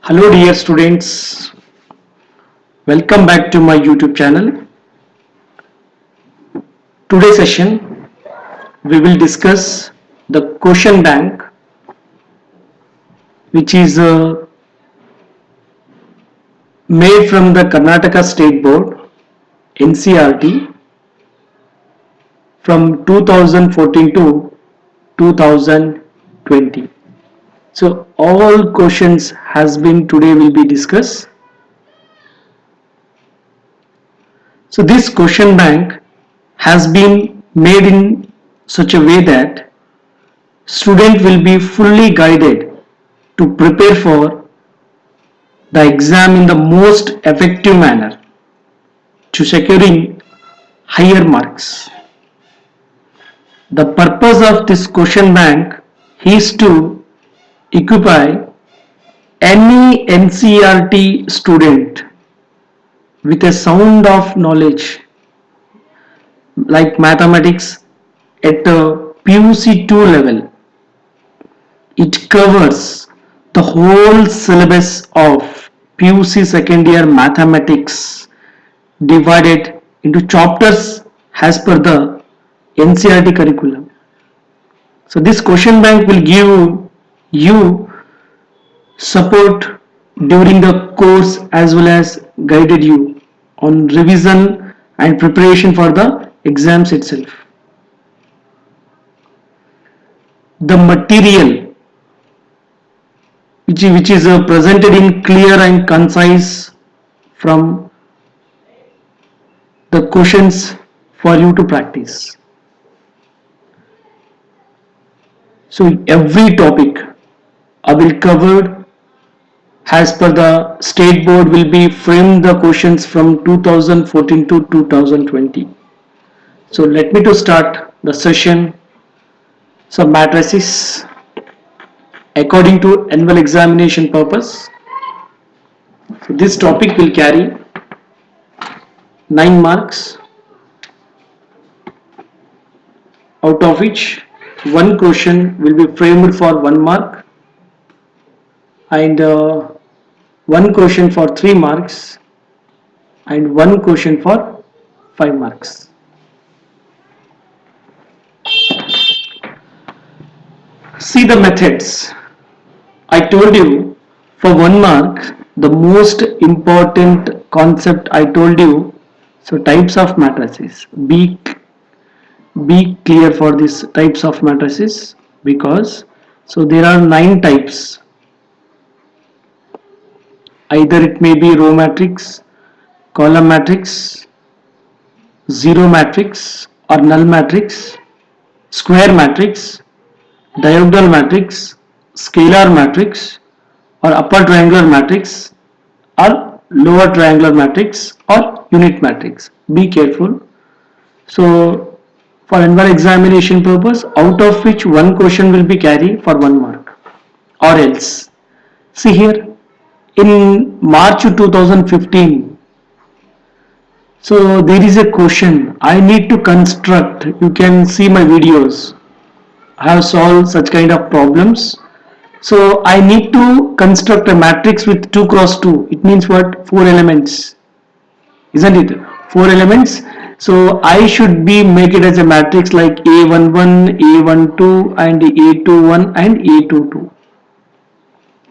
Hello dear students, welcome back to my YouTube channel. Today's session we will discuss the question bank, which is made from the Karnataka State Board NCERT from 2014 to 2020. So all questions has been today will be discussed. So this question bank has been made in such a way that student will be fully guided to prepare for the exam in the most effective manner to securing higher marks. The purpose of this question bank is to equip any NCERT student with a sound of knowledge like mathematics at a PUC2 level. It covers the whole syllabus of PUC second year mathematics divided into chapters as per the NCERT curriculum. So this question bank will give you support during the course as well as guided you on revision and preparation for the exams itself. The material which is presented in clear and concise from the questions for you to practice. So every topic I will cover as per the state board will be framed the questions from 2014 to 2020. So let me to start the session. So matrices according to annual examination purpose. So this topic will carry 9 marks, out of which one question will be framed for 1 mark and one question for 3 marks and one question for 5 marks. See the methods. I told you for 1 mark the most important concept I told you. So types of matrices. Be clear for these types of matrices because so there are 9 types. Either it may be row matrix, column matrix, zero matrix or null matrix, square matrix, diagonal matrix, scalar matrix or upper triangular matrix or lower triangular matrix or unit matrix. Be careful. So for annual examination purpose, out of which one question will be carried for 1 mark or else. See here in March 2015. So there is a question I need to construct. You can see my videos. I have solved such kind of problems. So I need to construct a matrix with 2 cross 2. It means what? 4 elements. Isn't it? 4 elements. So I should be make it as a matrix like A11, A12 and A21 and A22.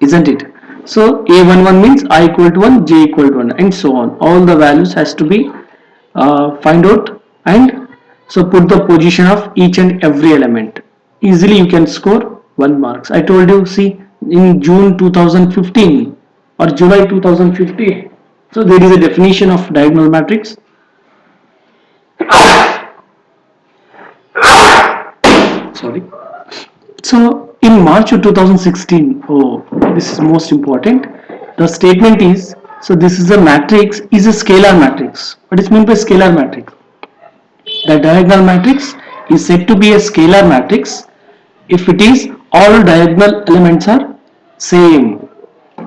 Isn't it? So A11 means I equal to 1, J equal to 1 and so on. All the values has to be find out and so put the position of each and every element. Easily you can score 1 marks. I told you, see, in June 2015 or July 2015. So there is a definition of diagonal matrix. Sorry. So in March of 2016, oh, this is most important. The statement is, so this is a matrix is a scalar matrix. What is meant by scalar matrix? The diagonal matrix is said to be a scalar matrix if it is all diagonal elements are same.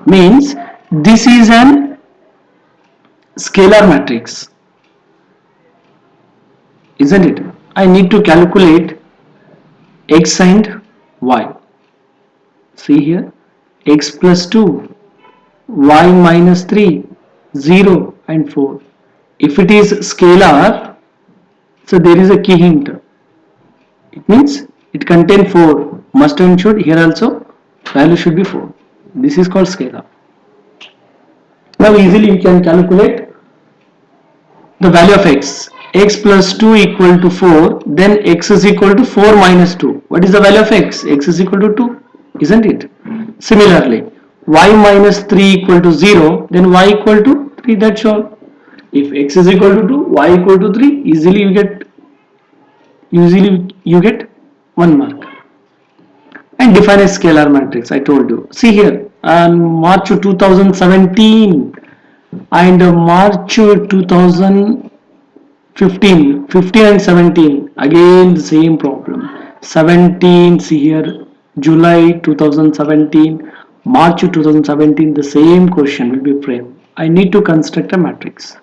Means this is an scalar matrix, isn't it? I need to calculate x and y. See here, x plus 2 y minus 3, 0 and 4. If it is scalar, so there is a key hint. It means it contains 4. Must and should, here also value should be 4. This is called scalar. Now easily we can calculate the value of x. X plus 2 equal to 4, then x is equal to 4 minus 2. What is the value of x? X is equal to 2, isn't it? Similarly, y minus 3 equal to 0, then y equal to 3, that's all. If x is equal to 2, y equal to 3, easily you get 1 mark. And define a scalar matrix, I told you. See here, on March 2017 and March 2015, 15 and 17, again the same problem. 17, see here, July 2017, March 2017, the same question will be framed. I need to construct a matrix.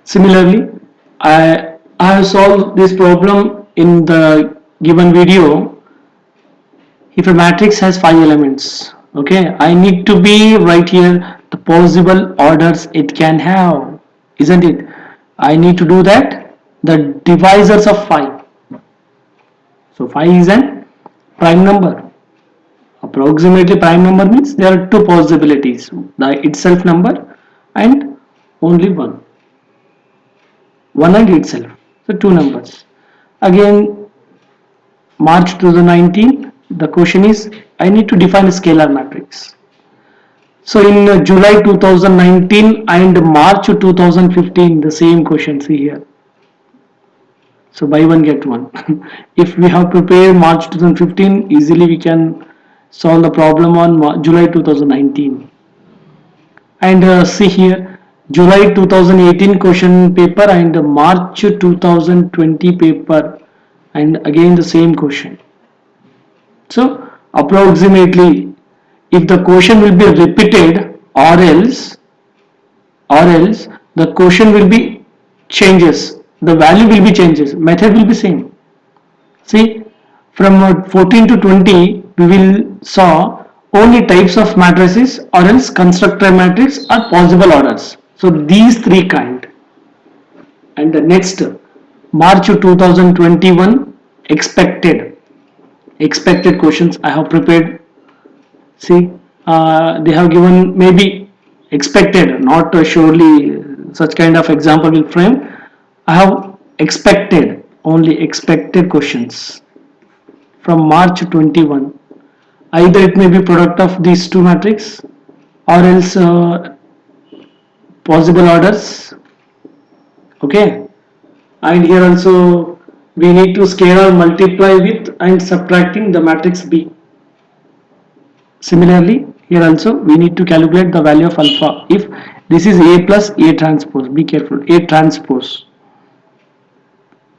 Similarly, I have solved this problem in the given video. If a matrix has 5 elements, okay, I need to be right here the possible orders it can have, isn't it? I need to do that, the divisors of 5. So 5 is an prime number. Approximately prime number means there are two possibilities, the itself number and only one and itself. So two numbers. Again, March 2019, the question is I need to define a scalar matrix. So in July 2019 and March 2015, the same question, see here. So buy one get one. If we have prepared March 2015, easily we can solve the problem on July 2019. And see here, July 2018 question paper and March 2020 paper, and again the same question. So approximately, if the question will be repeated or else the question will be changes, the value will be changes, method will be same. See, from 14 to 20 we will saw only types of matrices or else constructor matrix or possible orders. So these three kind. And the next March 2021 expected questions I have prepared. See, they have given maybe expected, not surely such kind of example will frame. I have expected, only expected questions from March 21. Either it may be product of these two matrix or else possible orders. Okay, and here also we need to scale or multiply with and subtracting the matrix B. Similarly, here also we need to calculate the value of alpha if this is A plus A transpose. Be careful, A transpose.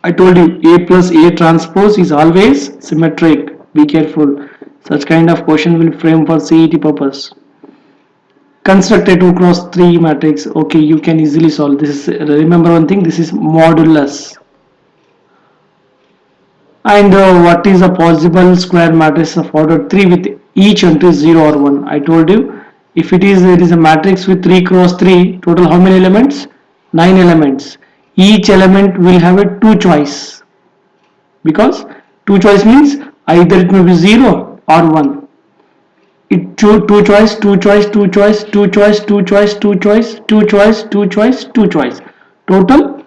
I told you A plus A transpose is always symmetric. Be careful. Such kind of question will frame for CET purpose. Construct a 2 cross 3 matrix. Okay, you can easily solve this. Remember one thing, this is modulus. And what is a possible square matrix of order 3 with each entry 0 or 1? I told you, if there is a matrix with 3 cross 3, total how many elements? 9 elements. Each element will have a 2 choice, because 2 choice means either it may be 0 or 1. It 2 choice, 2 choice, 2 choice, 2 choice, 2 choice, 2 choice, 2 choice, 2 choice, 2 choice. Total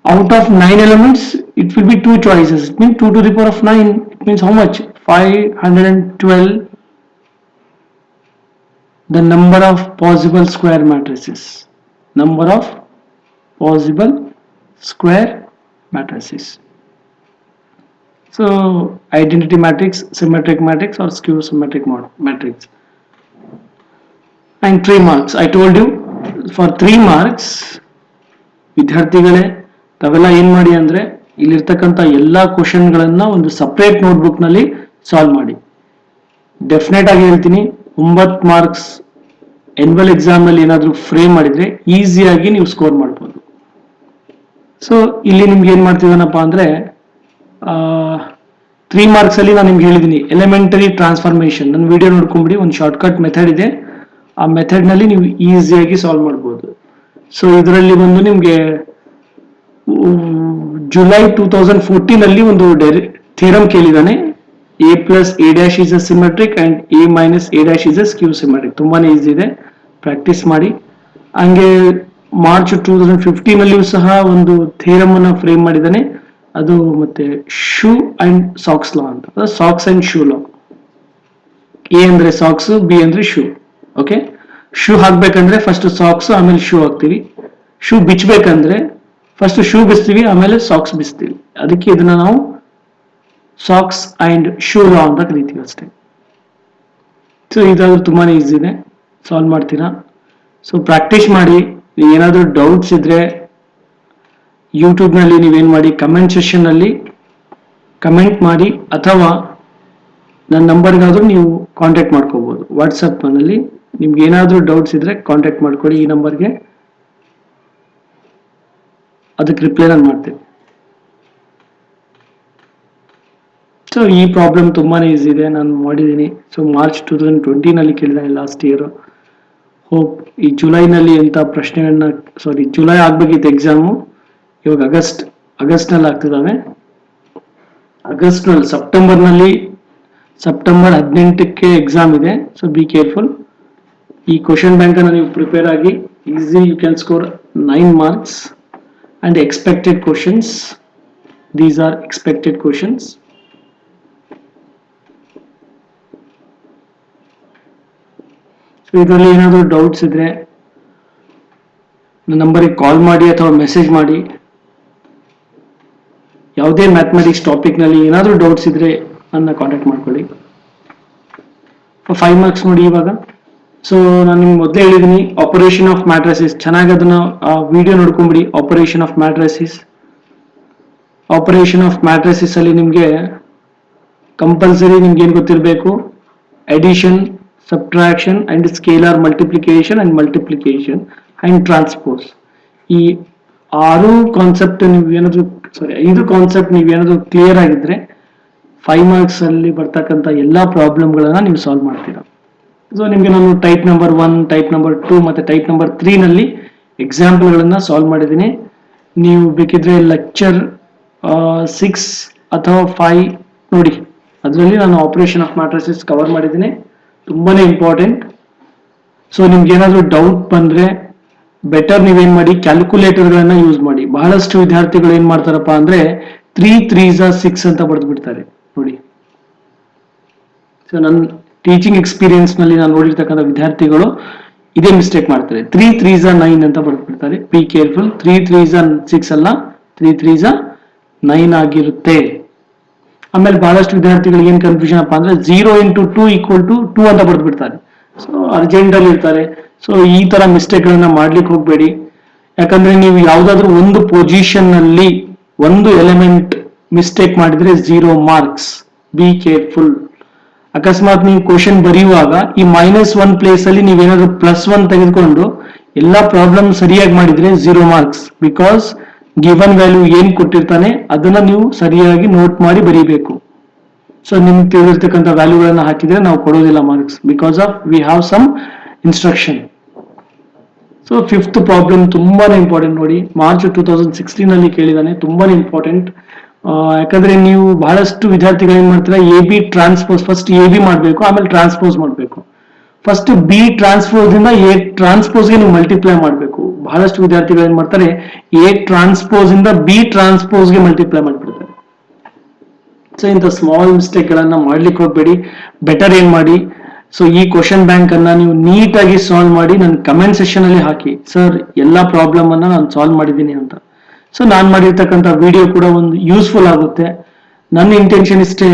out of 9 elements, it will be 2 choices. It means 2 to the power of 9. It means how much? 512. The number of possible square matrices. Number of possible square matrices. So identity matrix, symmetric matrix or skew symmetric matrix. And 3 marks. I told you for 3 marks, ವಿದ್ಯಾರ್ಥಿಗಳೇ ತಾವೆಲ್ಲ ಏನು ಮಾಡಿ ಅಂದರೆ ಇಲ್ಲಿರ್ತಕ್ಕಂಥ ಎಲ್ಲ ಕ್ವಶನ್ಗಳನ್ನು ಒಂದು separate ನೋಟ್ಬುಕ್ನಲ್ಲಿ solve ಮಾಡಿ. Definite ಆಗಿ ಹೇಳ್ತೀನಿ, 9 ಮಾರ್ಕ್ಸ್ ಎನ್ಯುವಲ್ ಎಕ್ಸಾಮ್ನಲ್ಲಿ ಏನಾದರೂ ಫ್ರೇಮ್ ಮಾಡಿದರೆ ಈಸಿಯಾಗಿ ನೀವು ಸ್ಕೋರ್ ಮಾಡ್ಬೋದು. ಸೊ ಇಲ್ಲಿ ನಿಮ್ಗೆ ಏನು ಮಾಡ್ತಿದ್ದಾನಪ್ಪ ಅಂದರೆ 3 ಮಾರ್ಕ್ಸ್ ಅಲ್ಲಿ ನಾನು ನಿಮ್ಗೆ ಹೇಳಿದ್ದೀನಿ ಎಲಿಮೆಂಟರಿ ಟ್ರಾನ್ಸ್ಫಾರ್ಮೇಶನ್. ನನ್ನ ವಿಡಿಯೋ ನೋಡ್ಕೊಂಡ್ಬಿಡಿ, ಒಂದು ಶಾರ್ಟ್ಕಟ್ ಮೆಥಡ್ ಇದೆ, ಆ ಮೆಥಡ್ನಲ್ಲಿ ನೀವು ಈಸಿಯಾಗಿ ಸಾಲ್ವ್ ಮಾಡ್ಬೋದು. ಸೊ ಇದರಲ್ಲಿ ಬಂದು ನಿಮಗೆ ಜುಲೈ 2014 ಅಲ್ಲಿ ಒಂದು theorem ಕೇಳಿದಾನೆ, a plus a dash is a symmetric and a minus a dash is a skew symmetric. ತುಂಬಾನೇ ಈಸಿ ಇದೆ, ಪ್ರಾಕ್ಟೀಸ್ ಮಾಡಿ. ಹಂಗೆ ಮಾರ್ಚ್ 2015 ಅಲ್ಲಿಯೂ ಸಹ ಒಂದು ಥಿಯರಮ್ ಅನ್ನ ಫ್ರೇಮ್ ಮಾಡಿದ್ದಾನೆ, ಅದು ಮತ್ತೆ ಶೂ ಅಂಡ್ ಸಾಕ್ಸ್ ಲಾ ಅಂತ, socks and shoe law. A ಅಂದ್ರೆ ಸಾಕ್ಸ್, ಬಿ ಅಂದ್ರೆ ಶೂ. ಓಕೆ, ಶೂ ಹಾಕ್ಬೇಕಂದ್ರೆ ಫಸ್ಟ್ ಸಾಕ್ಸ್ ಆಮೇಲೆ ಶೂ ಹಾಕ್ತಿವಿ. ಶೂ ಬಿಚ್ಚಬೇಕಂದ್ರೆ ಫಸ್ಟ್ ಶೂ ಬಿಸ್ತೀವಿ ಆಮೇಲೆ ಸಾಕ್ಸ್ ಬಿಸ್ತೀವಿ. ಅದಕ್ಕೆ ಇದನ್ನ ನಾವು ಸಾಕ್ಸ್ ಅಂಡ್ ಶೂ ಲಾ ಅಂತ ಕರಿತೀವಿ ಅಷ್ಟೇ. ಸೊ ಇದಾದ್ರೂ ತುಂಬಾನೇ ಈಸಿ ಇದೆ, ಸಾಲ್ವ್ ಮಾಡ್ತೀರಾ. ಸೊ ಪ್ರಾಕ್ಟೀಸ್ ಮಾಡಿ. ಏನಾದರೂ ಡೌಟ್ಸ್ ಇದ್ರೆ ಯೂಟ್ಯೂಬ್ನಲ್ಲಿ ನೀವೇನ್ ಮಾಡಿ, ಕಮೆಂಟ್ ಸೆಕ್ಷನ್ ಅಲ್ಲಿ ಕಮೆಂಟ್ ಮಾಡಿ, ಅಥವಾ ನನ್ನ ನಂಬರ್ಗಾದ್ರೂ ನೀವು ಕಾಂಟ್ಯಾಕ್ಟ್ ಮಾಡ್ಕೋಬಹುದು. ವಾಟ್ಸಪ್ ನಲ್ಲಿ ನಿಮ್ಗೆ ಏನಾದರೂ ಡೌಟ್ಸ್ ಇದ್ರೆ ಕಾಂಟ್ಯಾಕ್ಟ್ ಮಾಡ್ಕೊಳ್ಳಿ ಈ ನಂಬರ್ಗೆ, ಅದಕ್ಕೆ ರಿಪ್ಲೈ ನಾನು ಮಾಡ್ತೇನೆ. ಸೊ ಈ ಪ್ರಾಬ್ಲಮ್ ತುಂಬಾನೇ ಈಸಿ ಇದೆ, ನಾನು ಮಾಡಿದ್ದೀನಿ. ಸೊ ಮಾರ್ಚ್ 2020 ನಲ್ಲಿ ಕೇಳಿದಾನೆ ಲಾಸ್ಟ್ ಇಯರ್. ಹೋಪ್ ಈ ಜುಲೈನಲ್ಲಿ ಎಂತ ಪ್ರಶ್ನೆಗಳನ್ನ, ಜುಲೈ ಆಗ್ಬೇಕಿತ್ತು ಎಕ್ಸಾಮು, ಇವಾಗ ಆಗಸ್ಟ್ ನಲ್ಲಿ ಆಗ್ತಿದ್ದಾವೆ. ಸೆಪ್ಟೆಂಬರ್ 18ಕ್ಕೆ ಎಕ್ಸಾಮ್ ಇದೆ. So be careful. ಈ ಕ್ವಶನ್ ಬ್ಯಾಂಕ್ ಅನ್ನು ನೀವು ಪ್ರಿಪೇರ್ ಆಗಿ, easy you can score 9 marks and expected questions. These are expected questions. So ಇದರಲ್ಲಿ ಏನಾದರೂ ಡೌಟ್ಸ್ ಇದ್ರೆ ನನ್ನ ನಂಬರಿಗೆ ಕಾಲ್ ಮಾಡಿ ಅಥವಾ ಮೆಸೇಜ್ ಮಾಡಿ. ಯಾವುದೇ ಮ್ಯಾಥಮೆಟಿಕ್ಸ್ ಟಾಪಿಕ್ ನಲ್ಲಿ ಏನಾದರೂ ಡೌಟ್ಸ್ ಇದ್ರೆ ನನ್ನ ಕಾಂಟ್ಯಾಕ್ಟ್ ಮಾಡ್ಕೊಳ್ಳಿ. 5 marks ನೋಡಿ ಇವಾಗ. ಸೊ ನಾನು ನಿಮ್ಗೆ ಮೊದಲೇ ಹೇಳಿದ್ದೀನಿ, ಆಪರೇಷನ್ ಆಫ್ ಮ್ಯಾಟ್ರಿಸಸ್, ಚೆನ್ನಾಗಿ ಅದನ್ನ ವಿಡಿಯೋ ನೋಡ್ಕೊಂಬಿಡಿ. ಆಪರೇಷನ್ ಆಫ್ ಮ್ಯಾಟ್ರಿಸಸ್ ಅಲ್ಲಿ ನಿಮ್ಗೆ ಕಂಪಲ್ಸರಿ ನಿಮ್ಗೆ ಏನ್ ಗೊತ್ತಿರಬೇಕು, addition, subtraction and scalar multiplication and transpose. ಈ 5 ಕಾನ್ಸೆಪ್ಟ್ ನೀವೇನಾದ್ರೂ ಕ್ಲಿಯರ್ ಆಗಿದ್ರೆ 5 marks ಅಲ್ಲಿ ಬರ್ತಕ್ಕಂಥ ಎಲ್ಲಾ ಪ್ರಾಬ್ಲಮ್ಗಳನ್ನ ನೀವು ಸಾಲ್ವ್ ಮಾಡ್ತೀರಾ. ಸೊ ನಿಮ್ಗೆ ನಾನು ಟೈಪ್ ನಂಬರ್ 1, ಟೈಪ್ ನಂಬರ್ 2 ಮತ್ತೆ ಟೈಪ್ ನಂಬರ್ 3 ನಲ್ಲಿ ಎಕ್ಸಾಂಪಲ್ಗಳನ್ನ ಸಾಲ್ವ್ ಮಾಡಿದ್ದೀನಿ. ನೀವು ಬೇಕಿದ್ರೆ ಲೆಕ್ಚರ್ 6 ಅಥವಾ 5 ನೋಡಿ, ಅದರಲ್ಲಿ ನಾನು ಆಪರೇಷನ್ ಆಫ್ ಮ್ಯಾಟ್ರಿಸಸ್ ಕವರ್ ಮಾಡಿದ್ದೀನಿ. ತುಂಬಾನೇ ಇಂಪಾರ್ಟೆಂಟ್. ಸೊ ನಿಮ್ಗೆ ಏನಾದರೂ ಡೌಟ್ ಬಂದ್ರೆ ಬೆಟರ್ ನೀವೇನ್ ಮಾಡಿ, ಕ್ಯಾಲ್ಕುಲೇಟರ್ ಗಳನ್ನ ಯೂಸ್ ಮಾಡಿ. ಬಹಳಷ್ಟು ವಿದ್ಯಾರ್ಥಿಗಳು ಏನ್ ಮಾಡ್ತಾರಪ್ಪ ಅಂದ್ರೆ 3 3s 6 ಅಂತ ಬರೆದು ಬಿಡ್ತಾರೆ ನೋಡಿ. ಸೊ ನನ್ನ ಟೀಚಿಂಗ್ ಎಕ್ಸ್ಪೀರಿಯನ್ಸ್ ನಲ್ಲಿ ನಾನು ನೋಡಿರ್ತಕ್ಕಂಥ ವಿದ್ಯಾರ್ಥಿಗಳು ಇದೇ ಮಿಸ್ಟೇಕ್ ಮಾಡ್ತಾರೆ. 3 3s 9 ಅಂತ ಬರೆದು ಬಿಡ್ತಾರೆ. Be careful. 3 3s 6 ಅಲ್ಲ, 3 3s 9 ಆಗಿರುತ್ತೆ. ಆಮೇಲೆ ಬಹಳಷ್ಟು ವಿದ್ಯಾರ್ಥಿಗಳಿಗೆ ಏನ್ ಕನ್ಫ್ಯೂಷನ್ ಅಪ್ಪ ಅಂದ್ರೆ 0 × 2 = 2 ಅಂತ ಬರೆದು ಬಿಡ್ತಾರೆ. ಸೊ ಅರ್ಜೆಂಟ್ ಅಲ್ಲಿ ಇರ್ತಾರೆ. ಸೊ ಈ ತರ ಮಿಸ್ಟೇಕ್ ಗಳನ್ನ ಮಾಡ್ಲಿಕ್ಕೆ ಹೋಗ್ಬೇಡಿ. ಯಾಕಂದ್ರೆ ನೀವು ಯಾವ್ದಾದ್ರು ಒಂದು ಪೊಸಿಷನ್ ನಲ್ಲಿ ಒಂದು ಎಲಿಮೆಂಟ್ ಮಿಸ್ಟೇಕ್ ಮಾಡಿದ್ರೆ 0 marks. Be careful. ಅಕಸ್ಮಾತ್ ನೀವು ಕ್ವಶನ್ ಬರೆಯುವಾಗ ಈ -1 ಪ್ಲೇಸ್ ಅಲ್ಲಿ ನೀವೇನಾದ್ರೂ +1 ತೆಗೆದುಕೊಂಡು ಎಲ್ಲಾ ಪ್ರಾಬ್ಲಮ್ ಸರಿಯಾಗಿ ಮಾಡಿದ್ರೆ 0 marks. ಬಿಕಾಸ್ ಗಿವನ್ ವ್ಯಾಲ್ಯೂ ಏನ್ ಕೊಟ್ಟಿರ್ತಾನೆ ಅದನ್ನ ನೀವು ಸರಿಯಾಗಿ ನೋಟ್ ಮಾಡಿ ಬರೀಬೇಕು. ಸೊ ನಿಮ್ಗೆ ತಿಳಿದಿರ್ತಕ್ಕಂಥ ವ್ಯಾಲ್ಯೂಗಳನ್ನ ಹಾಕಿದ್ರೆ ನಾವು ಕೊಡೋದಿಲ್ಲ marks, because of we have some instruction. So 5th problem ತುಂಬಾನೇ ಇಂಪಾರ್ಟೆಂಟ್ ನೋಡಿ. ಮಾರ್ಚ್ 2016 ಅಲ್ಲಿ ಕೇಳಿದಾನೆ, ತುಂಬಾನೇ ಇಂಪಾರ್ಟೆಂಟ್. ಯಾಕಂದ್ರೆ ನೀವು ಬಹಳಷ್ಟು ವಿದ್ಯಾರ್ಥಿಗಳು ಏನ್ ಮಾಡ್ತಾರೆ, AB ಟ್ರಾನ್ಸ್ಪೋಸ್, ಫಸ್ಟ್ AB ಮಾಡಬೇಕು, ಆಮೇಲೆ ಟ್ರಾನ್ಸ್ಪೋಸ್ ಮಾಡಬೇಕು. ಫಸ್ಟ್ B ಟ್ರಾನ್ಸ್ಪೋಸ್ ಇಂದ A ಟ್ರಾನ್ಸ್ಪೋಸ್ ಗೆ ನೀವು ಮಲ್ಟಿಪ್ಲೈ ಮಾಡಬೇಕು. ಬಹಳಷ್ಟು ವಿದ್ಯಾರ್ಥಿಗಳು ಏನ್ ಮಾಡ್ತಾರೆ, A ಟ್ರಾನ್ಸ್ಪೋಸ್ ಇಂದ B ಟ್ರಾನ್ಸ್ಪೋಸ್ ಗೆ ಮಲ್ಟಿಪ್ಲೈ ಮಾಡ್ಬಿಡ್ತಾರೆ. ಸೊ ಇಂಥ ಸ್ಮಾಲ್ ಮಿಸ್ಟೇಕ್ ಗಳನ್ನ ಮಾಡ್ಲಿಕ್ಕೆ ಹೋಗ್ಬೇಡಿ. ಬೆಟರ್ ಏನ್ ಮಾಡಿ, ಸೊ ಈ ಕ್ವಶನ್ ಬ್ಯಾಂಕ್ ಅನ್ನ ನೀವು ನೀಟಾಗಿ ಸಾಲ್ವ್ ಮಾಡಿ ನನ್ನ ಕಮೆಂಟ್ ಸೆಕ್ಷನ್ ಅಲ್ಲಿ ಹಾಕಿ, ಸರ್ ಎಲ್ಲಾ ಪ್ರಾಬ್ಲಮ್ ಅನ್ನ ನಾನು ಸಾಲ್ವ್ ಮಾಡಿದ್ದೀನಿ ಅಂತ. ಸೊ ನಾನು ಮಾಡಿರ್ತಕ್ಕಂಥ ವಿಡಿಯೋ ಕೂಡ ಒಂದು ಯೂಸ್ಫುಲ್ ಆಗುತ್ತೆ. ನನ್ನ ಇಂಟೆನ್ಷನ್ ಇಷ್ಟೇ,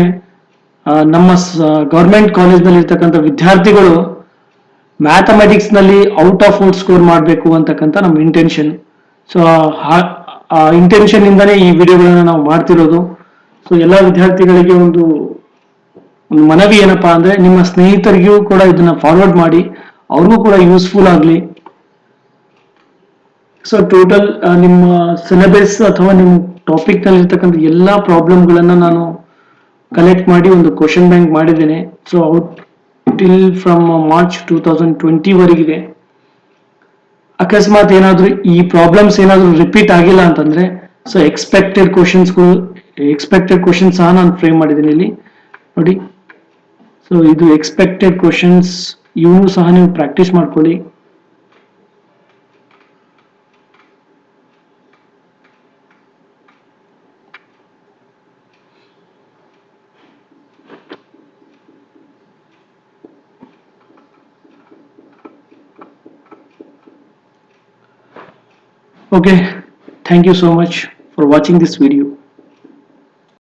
ನಮ್ಮ ಗೌರ್ಮೆಂಟ್ ಕಾಲೇಜ್ ನಲ್ಲಿ ಇರ್ತಕ್ಕಂಥ ವಿದ್ಯಾರ್ಥಿಗಳು ಮ್ಯಾಥಮೆಟಿಕ್ಸ್ ನಲ್ಲಿ ಔಟ್ ಆಫ್ ಔಟ್ ಸ್ಕೋರ್ ಮಾಡಬೇಕು ಅಂತಕ್ಕಂಥ ನಮ್ಮ ಇಂಟೆನ್ಷನ್. ಸೊ ಆ ಇಂಟೆನ್ಷನ್ ಇಂದಾನೇ ಈ ವಿಡಿಯೋಗಳನ್ನ ನಾವು ಮಾಡ್ತಿರೋದು. ಸೊ ಎಲ್ಲ ವಿದ್ಯಾರ್ಥಿಗಳಿಗೆ ಒಂದು ಮನವಿ ಏನಪ್ಪಾ ಅಂದ್ರೆ, ನಿಮ್ಮ ಸ್ನೇಹಿತರಿಗೂ ಕೂಡ ಇದನ್ನ ಫಾರ್ವರ್ಡ್ ಮಾಡಿ, ಅವ್ರಿಗೂ ಕೂಡ ಯೂಸ್ಫುಲ್ ಆಗ್ಲಿ. ಸೊ ಟೋಟಲ್ ನಿಮ್ಮ ಸಿಲೆಬಸ್ ಅಥವಾ ನಿಮ್ಮ ಟಾಪಿಕ್ ನಲ್ಲಿ ಇರ್ತಕ್ಕಂಥ ಎಲ್ಲಾ ಪ್ರಾಬ್ಲಮ್ಗಳನ್ನ ನಾನು ಕಲೆಕ್ಟ್ ಮಾಡಿ ಒಂದು ಕ್ವಶನ್ ಬ್ಯಾಂಕ್ ಮಾಡಿದ್ದೇನೆ. So till from March 2020 ವರೆಗಿದೆ. ಅಕಸ್ಮಾತ್ ಏನಾದರೂ ಈ ಪ್ರಾಬ್ಲಮ್ಸ್ ಏನಾದರೂ ರಿಪೀಟ್ ಆಗಿಲ್ಲ ಅಂತಂದ್ರೆ, ಸೊ ಎಕ್ಸ್ಪೆಕ್ಟೆಡ್ ಕ್ವಶನ್ಸ್ ಸಹ ನಾನು ಫ್ರೇಮ್ ಮಾಡಿದ್ದೀನಿ ಇಲ್ಲಿ ನೋಡಿ. ಸೊ ಇದು ಎಕ್ಸ್ಪೆಕ್ಟೆಡ್ ಕ್ವಶನ್ಸ್, ಇವನು ಸಹ ನೀವು ಪ್ರಾಕ್ಟೀಸ್ ಮಾಡ್ಕೊಳ್ಳಿ. Okay, thank you so much for watching this video.